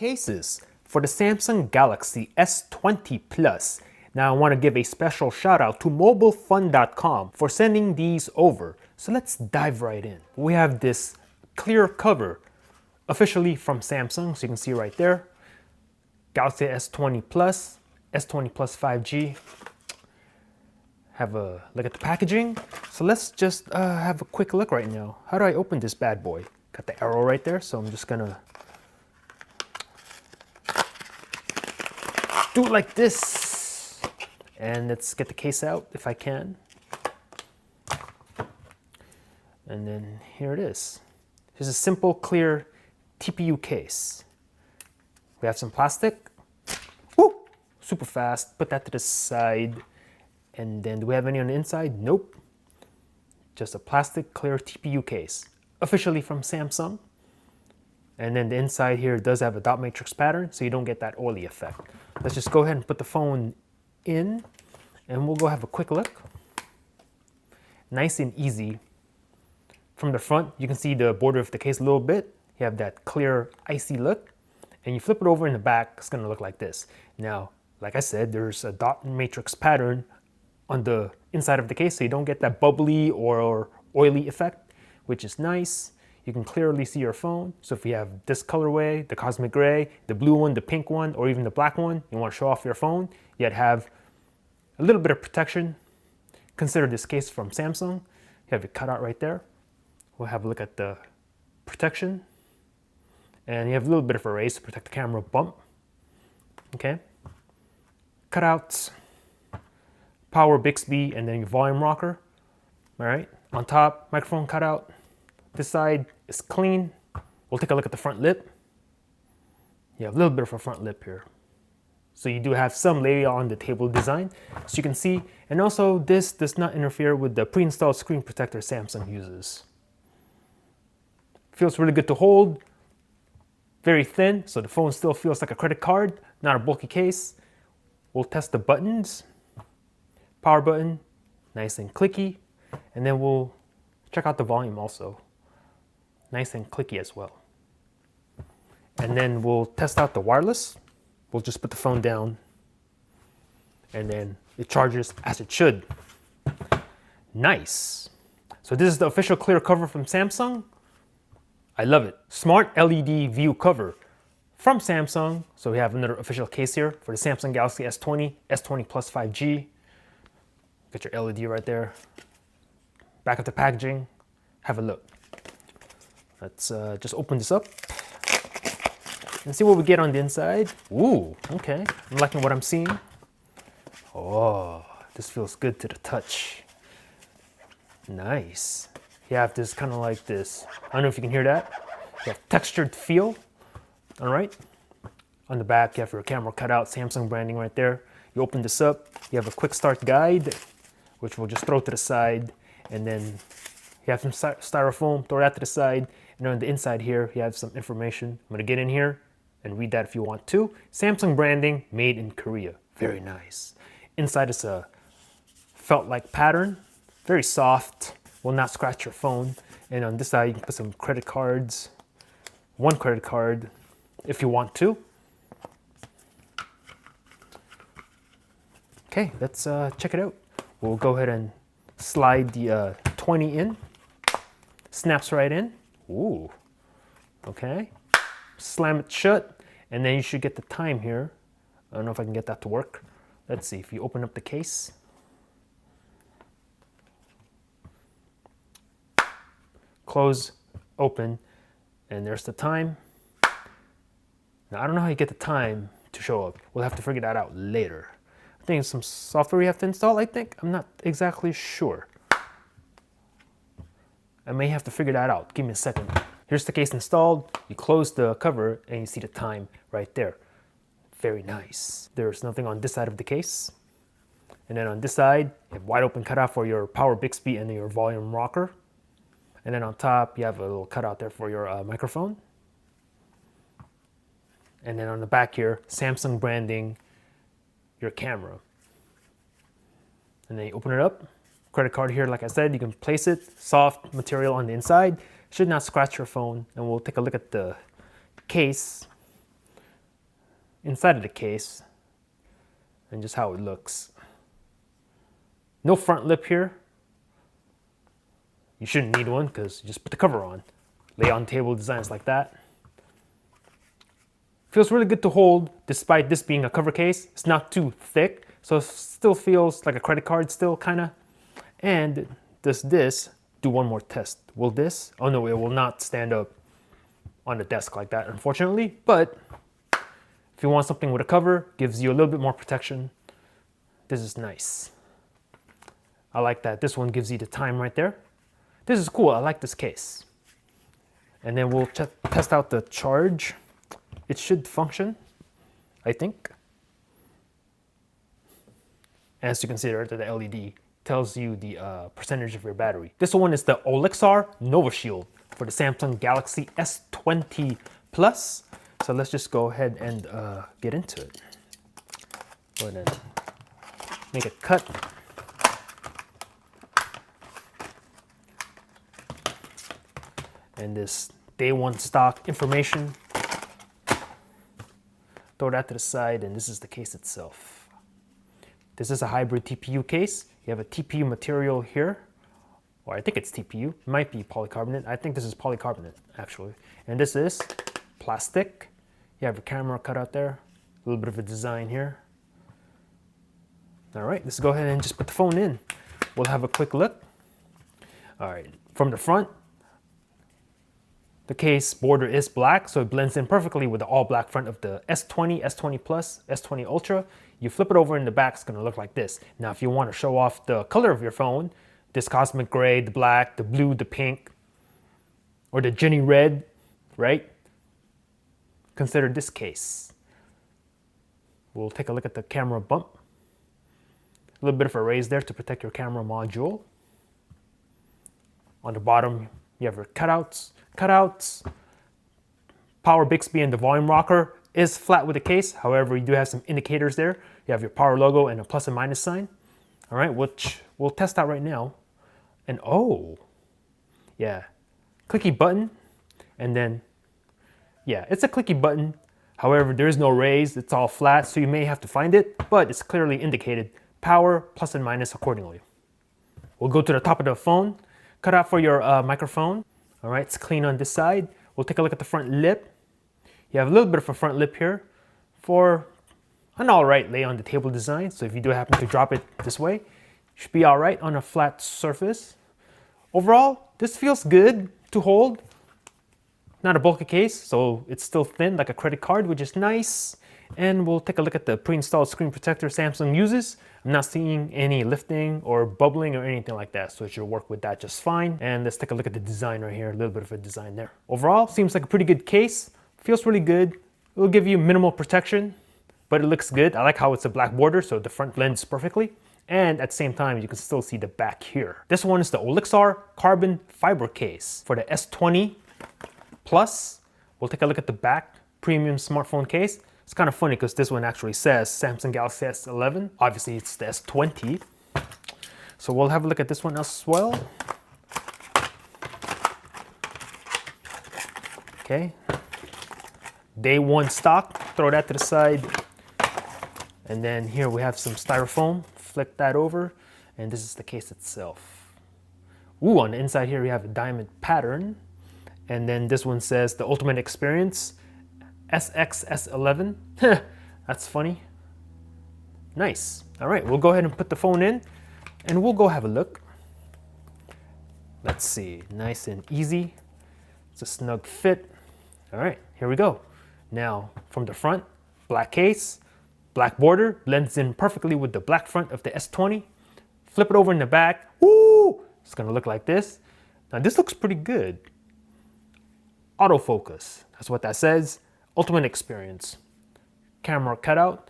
cases for the Samsung Galaxy S20 Plus. Now I want to give a special shout out to MobileFun.com for sending these over. So let's dive right in. We have this clear cover officially from Samsung, so you can see right there. Galaxy S20 Plus, S20 Plus 5G. Have a look at the packaging. So let's just have a quick look right now. How do I open this bad boy? Got the arrow right there, so I'm just gonna do it like this. And let's get the case out if I can. And then here it is. Here's a simple, clear TPU case. We have some plastic. Woo! Super fast. Put that to the side. And then do we have any on the inside? Nope. Just a plastic clear TPU case. Officially from Samsung. And then the inside here does have a dot matrix pattern, so you don't get that oily effect. Let's just go ahead and put the phone in, and we'll go have a quick look. Nice and easy. From the front, you can see the border of the case a little bit. You have that clear, icy look. And you flip it over in the back, it's gonna look like this. Now, like I said, there's a dot matrix pattern on the inside of the case, so you don't get that bubbly or oily effect, which is nice. You can clearly see your phone. So if you have this colorway, the cosmic gray, the blue one, the pink one, or even the black one, you want to show off your phone, yet have a little bit of protection. Consider this case from Samsung. You have it cut out right there. We'll have a look at the protection. And you have a little bit of a raise to protect the camera bump. Okay. Cutouts. Power Bixby, and then your volume rocker. All right. On top, microphone cutout. This side is clean. We'll take a look at the front lip. You have a little bit of a front lip here. So you do have some lay on the table design, so you can see. And also this does not interfere with the pre-installed screen protector Samsung uses. Feels really good to hold. Very thin, so the phone still feels like a credit card, not a bulky case. We'll test the buttons. Power button, nice and clicky. And then we'll check out the volume also. Nice and clicky as well. And then we'll test out the wireless. We'll just put the phone down. And then it charges as it should. Nice. So this is the official clear cover from Samsung. I love it. Smart LED view cover from Samsung. So we have another official case here for the Samsung Galaxy S20, S20 Plus 5G. Got your LED right there. Back of the packaging. Have a look. Let's just open this up and see what we get on the inside. Ooh, okay. I'm liking what I'm seeing. Oh, this feels good to the touch. Nice. You have this kind of like this. I don't know if you can hear that. You have textured feel. All right. On the back, you have your camera cutout, Samsung branding right there. You open this up. You have a quick start guide, which we'll just throw to the side. And then you have some styrofoam, throw that to the side. And on the inside here, you have some information. I'm gonna get in here and read that if you want to. Samsung branding, made in Korea. Very nice. Inside is a felt-like pattern, very soft, will not scratch your phone. And on this side, you can put some credit cards, one credit card if you want to. Okay, let's check it out. We'll go ahead and slide the 20 in. Snaps right in. Ooh, okay. Slam it shut, and then you should get the time here. I don't know if I can get that to work. Let's see, if you open up the case. Close, open, and there's the time. Now, I don't know how you get the time to show up. We'll have to figure that out later. I think it's some software you have to install, I think. I'm not exactly sure. I may have to figure that out. Give me a second. Here's the case installed. You close the cover and you see the time right there. Very nice. There's nothing on this side of the case. And then on this side, you have wide open cutout for your Power Bixby and your volume rocker. And then on top, you have a little cutout there for your microphone. And then on the back here, Samsung branding, your camera. And then you open it up. Credit card here, like I said, you can place it. Soft material on the inside. Should not scratch your phone. And we'll take a look at the case. inside of the case and just how it looks. No front lip here. You shouldn't need one because you just put the cover on. Lay on table designs like that. Feels really good to hold despite this being a cover case. It's not too thick, so it still feels like a credit card still kinda. And does this do one more test? Will this? Oh no, it will not stand up on the desk like that, unfortunately. But if you want something with a cover, gives you a little bit more protection. This is nice. I like that. This one gives you the time right there. This is cool. I like this case. And then we'll test out the charge. It should function, I think. As you can see there, the LED tells you the percentage of your battery. This one is the Olixar NovaShield for the Samsung Galaxy S20 Plus. So let's just go ahead and get into it. Go ahead and make a cut. And this day one stock information. Throw that to the side, and this is the case itself. This is a hybrid TPU case. You have a TPU material here, or I think it's TPU. It might be polycarbonate. I think this is polycarbonate, actually. And this is plastic. You have your camera cut out there. A little bit of a design here. All right, let's go ahead and just put the phone in. We'll have a quick look. All right, from the front, the case border is black, so it blends in perfectly with the all black front of the S20, S20 Plus, S20 Ultra. You flip it over in the back, it's gonna look like this. Now, if you wanna show off the color of your phone, this cosmic gray, the black, the blue, the pink, or the Jenny red, right? Consider this case. We'll take a look at the camera bump. A little bit of a raise there to protect your camera module. On the bottom, you have your cutouts. Power Bixby and the volume rocker is flat with the case. However, you do have some indicators there. You have your power logo and a plus and minus sign. All right, which we'll test out right now. And oh, yeah, clicky button. And then, yeah, it's a clicky button. However, there is no raise. It's all flat, so you may have to find it, but it's clearly indicated power, plus and minus accordingly. We'll go to the top of the phone. Cut out for your microphone. All right, it's clean on this side. We'll take a look at the front lip. You have a little bit of a front lip here for an all right lay on the table design. So if you do happen to drop it this way, it should be all right on a flat surface. Overall, this feels good to hold. Not a bulky case, so it's still thin like a credit card, which is nice. And we'll take a look at the pre-installed screen protector Samsung uses. I'm not seeing any lifting or bubbling or anything like that, so it should work with that just fine. And let's take a look at the design right here, a little bit of a design there. Overall, seems like a pretty good case. Feels really good. It will give you minimal protection, but it looks good. I like how it's a black border, so the front blends perfectly. And at the same time, you can still see the back here. This one is the Olixar carbon fiber case for the S20 Plus. We'll take a look at the back premium smartphone case. It's kind of funny because this one actually says Samsung Galaxy S11. Obviously, it's the S20. So we'll have a look at this one as well. Okay. Day one stock. Throw that to the side. And then here we have some styrofoam. Flick that over. And this is the case itself. Ooh, on the inside here we have a diamond pattern. And then this one says the ultimate experience. SXS11. That's funny. Nice. All right, we'll go ahead and put the phone in and we'll go have a look. Let's see, nice and easy. It's a snug fit. All right, here we go. Now, from the front, black case, black border, blends in perfectly with the black front of the S20. Flip it over in the back. Woo! It's gonna look like this. Now, this looks pretty good. Autofocus, that's what that says. Ultimate experience. Camera cutout.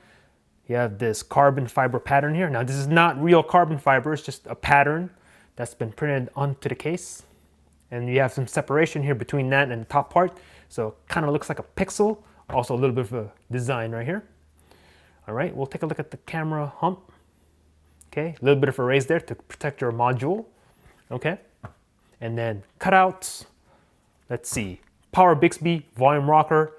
You have this carbon fiber pattern here. Now this is not real carbon fiber, it's just a pattern that's been printed onto the case. And you have some separation here between that and the top part. So it kind of looks like a pixel. Also a little bit of a design right here. All right, we'll take a look at the camera hump. Okay, a little bit of a raise there to protect your module. Okay, and then cutouts. Let's see. Power Bixby, volume rocker,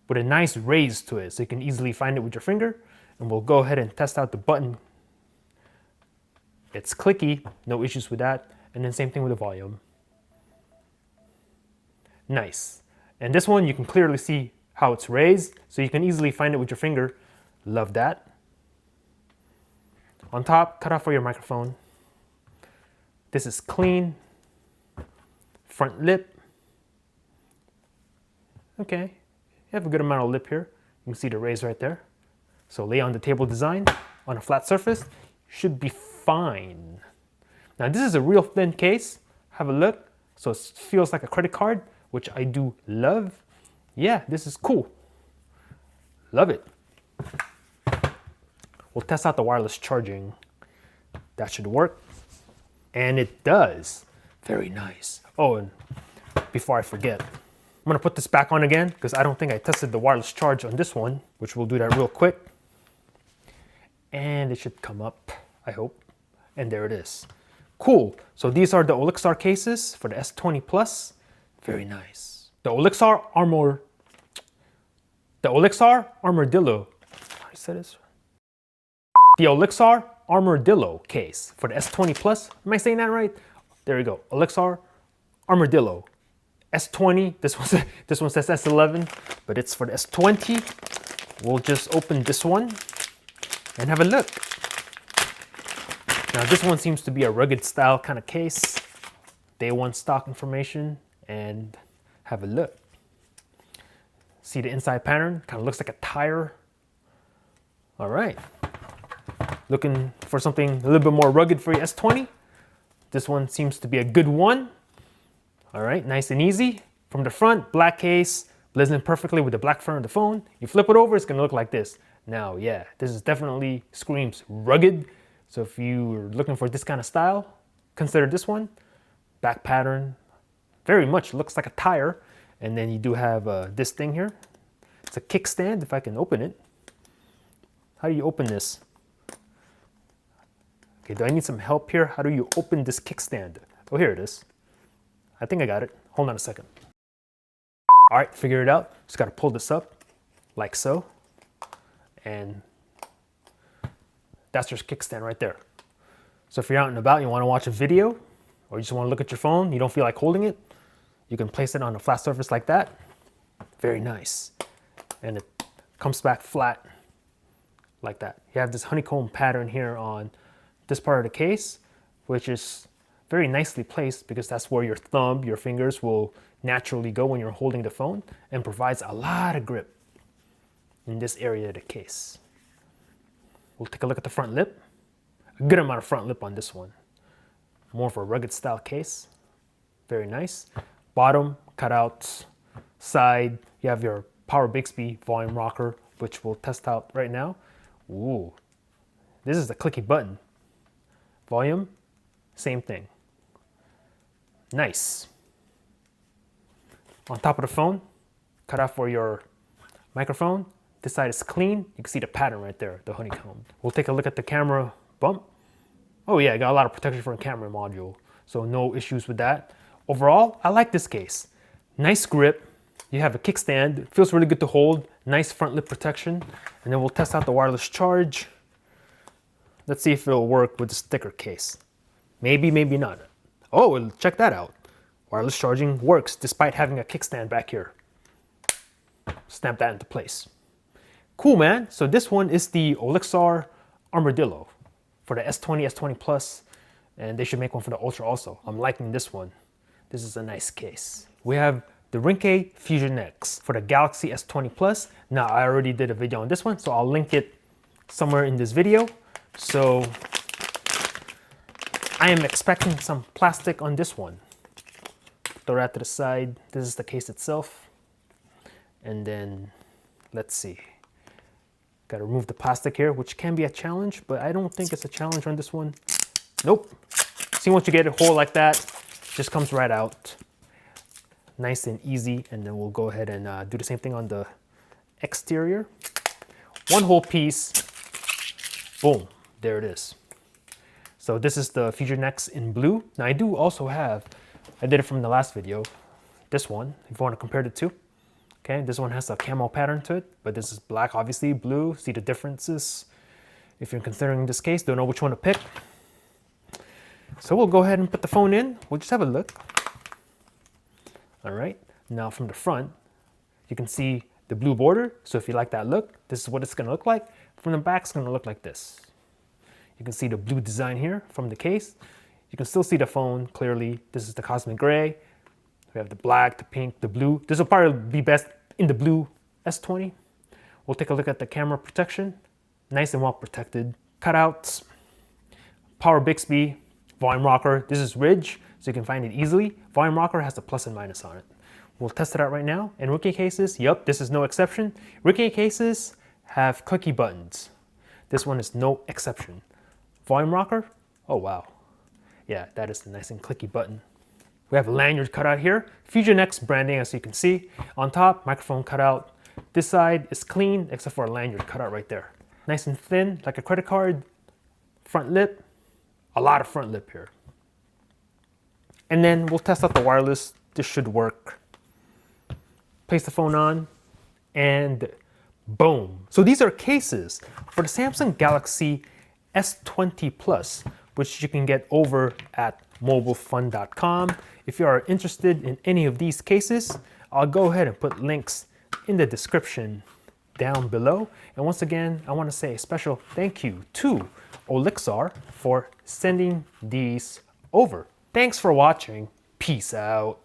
with a nice raise to it so you can easily find it with your finger. And we'll go ahead and test out the button. It's clicky, no issues with that. And then same thing with the volume. Nice. And this one you can clearly see how it's raised so you can easily find it with your finger. Love that. On top, cut off for your microphone. This is clean. Front lip. Okay, you have a good amount of lip here. You can see the raise right there. So lay on the table design on a flat surface, should be fine. Now this is a real thin case. Have a look. So it feels like a credit card, which I do love. Yeah, this is cool. Love it. We'll test out the wireless charging. That should work. And it does. Very nice. Oh, and before I forget, I'm gonna put this back on again because I don't think I tested the wireless charge on this one, which we'll do that real quick. And it should come up, I hope. And there it is. Cool. So these are the Olixar cases for the S20 Plus. Very nice. The Olixar Armadillo. How do you say this? The Olixar Armadillo case for the S20 Plus. Am I saying that right? There you go. Olixar Armadillo. S20. This one says S11, but it's for the S20. We'll just open this one and have a look. Now this one seems to be a rugged style kind of case. Day one stock information and have a look. See the inside pattern? Kind of looks like a tire. All right. Looking for something a little bit more rugged for your S20? This one seems to be a good one. All right, nice and easy. From the front, black case, blends in perfectly with the black front of the phone. You flip it over, it's gonna look like this. Now, yeah, this is definitely screams rugged. So if you're looking for this kind of style, consider this one. Back pattern, very much looks like a tire. And then you do have this thing here. It's a kickstand, if I can open it. How do you open this? Okay, do I need some help here? How do you open this kickstand? Oh, here it is. I think I got it. Hold on a second. All right, figure it out. Just gotta pull this up like so. And that's your kickstand right there. So if you're out and about, you wanna watch a video, or you just wanna look at your phone, you don't feel like holding it, you can place it on a flat surface like that. Very nice. And it comes back flat like that. You have this honeycomb pattern here on this part of the case, which is very nicely placed because that's where your thumb, your fingers will naturally go when you're holding the phone, and provides a lot of grip in this area of the case. We'll take a look at the front lip. A good amount of front lip on this one. More of a rugged style case. Very nice. Bottom, cutouts, side, you have your power Bixby volume rocker, which we'll test out right now. Ooh, this is a clicky button. Volume, same thing. Nice. On top of the phone, cut off for your microphone. This side is clean. You can see the pattern right there, the honeycomb. We'll take a look at the camera bump. Oh yeah, I got a lot of protection for a camera module, so no issues with that. Overall, I like this case. Nice grip. You have a kickstand. It feels really good to hold. Nice front lip protection. And then we'll test out the wireless charge. Let's see if it'll work with the sticker case. Maybe, maybe not. Oh, well, check that out. Wireless charging works despite having a kickstand back here. Snap that into place. Cool, man. So this one is the Olixar Armadillo for the S20, S20 Plus, and they should make one for the Ultra also. I'm liking this one. This is a nice case. We have the Ringke Fusion X for the Galaxy S20 Plus. Now, I already did a video on this one, so I'll link it somewhere in this video. So I am expecting some plastic on this one. Throw that to the side. This is the case itself. And then, let's see. Got to remove the plastic here, which can be a challenge, but I don't think it's a challenge on this one. Nope. See, once you get a hole like that, just comes right out. Nice and easy. And then we'll go ahead and do the same thing on the exterior. One whole piece. Boom. There it is. So this is the Fusion X in blue. Now I do also have, I did it from the last video, this one, if you want to compare the two. Okay, this one has a camo pattern to it, but this is black, obviously, blue. See the differences? If you're considering this case, don't know which one to pick. So we'll go ahead and put the phone in. We'll just have a look. All right, now from the front, you can see the blue border. So if you like that look, this is what it's gonna look like. From the back, it's gonna look like this. You can see the blue design here from the case. You can still see the phone clearly. This is the cosmic gray. We have the black, the pink, the blue. This will probably be best in the blue S20. We'll take a look at the camera protection. Nice and well protected. Cutouts, power Bixby, volume rocker. This is Ridge, so you can find it easily. Volume rocker has the plus and minus on it. We'll test it out right now. And Ringke cases, yep, this is no exception. Ringke cases have clicky buttons. This one is no exception. Volume rocker, oh wow. Yeah, that is a nice and clicky button. We have a lanyard cutout here. Fusion X branding, as you can see. On top, microphone cutout. This side is clean, except for a lanyard cutout right there. Nice and thin, like a credit card. Front lip, a lot of front lip here. And then we'll test out the wireless. This should work. Place the phone on, and boom. So these are cases for the Samsung Galaxy S20 Plus, which you can get over at MobileFun.com. If you are interested in any of these cases, I'll go ahead and put links in the description down below. And once again, I want to say a special thank you to Olixar for sending these over. Thanks for watching. Peace out.